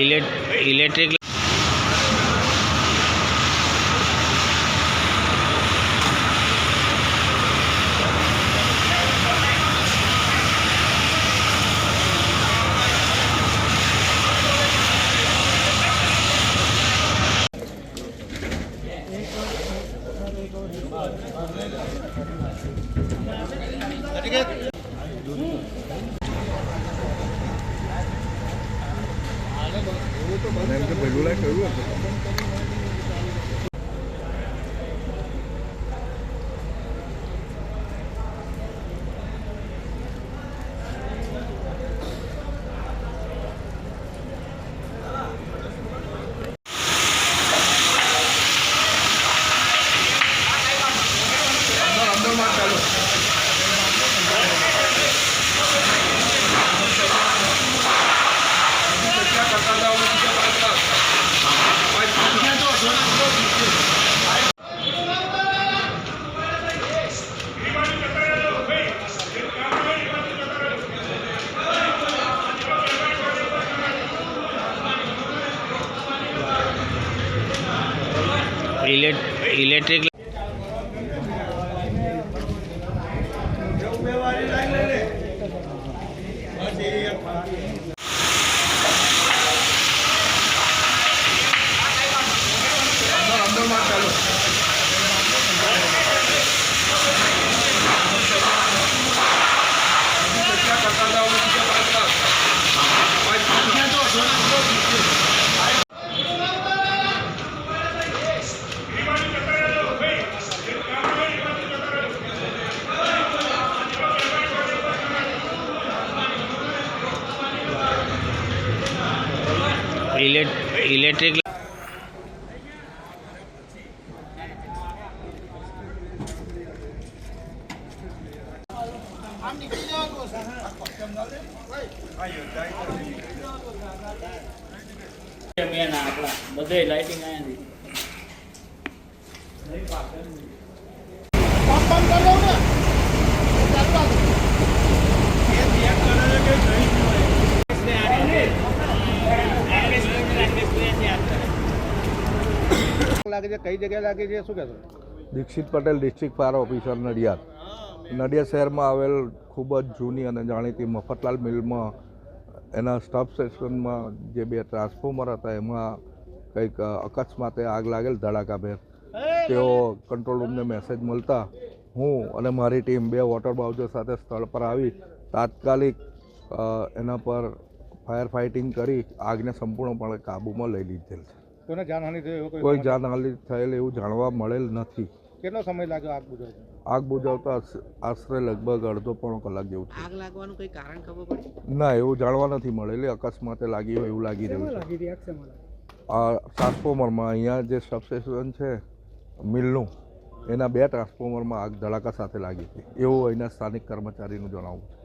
Electric પહેલું લાય કહ્યું ઇલેક્ટ્રિક ઇલેક્ટ્રિક બધે લાઇટિંગ આયા લાગે છે, કઈ જગ્યાએ લાગે છે, શું કહેશો? Dikshit Patel, district fire officer, Nadiad. Nadiad શહેરમાં આવેલ ખૂબ જ જૂની અને જાણીતી મફતલાલ મિલમાં એના સ્ટફ સ્ટેશનમાં જે 2 ટ્રાન્સફોર્મર હતા એમાં કંઈક અકસ્માતે આગ લાગેલ ધડાકાભેર. તેઓ કંટ્રોલ રૂમને મેસેજ મળતા હું અને મારી ટીમ 2 વોટર બાઉઝર સાથે સ્થળ પર આવી તાત્કાલિક એના પર ફાયર ફાઇટિંગ કરી આગને સંપૂર્ણપણે કાબૂમાં લઈ લીધેલ છે. કોઈને જાનહાનિ થઈ કોઈ જાનહાનિ થયેલ એવું જાણવા મળેલ નથી. કેટલો સમય લાગ્યો આગ બુઝાવતા? આગ બુઝાવતા આશરે લગભગ અડધો પોણો કલાક જેવું થયું. આગ લાગવાનું કોઈ કારણ ખબર પડી? ના, એવું જાણવા નથી મળેલી. અકસ્માતે લાગી હોય એવું લાગી રહ્યું છે. આ ટ્રાન્સફોર્મરમાં અહીંયા જે સબસ્ટેશન છે મિલનું એના 2 ટ્રાન્સફોર્મરમાં આગ ધડાકા સાથે લાગી હતી એવું અહીંના સ્થાનિક કર્મચારીનું જણાવવું છે.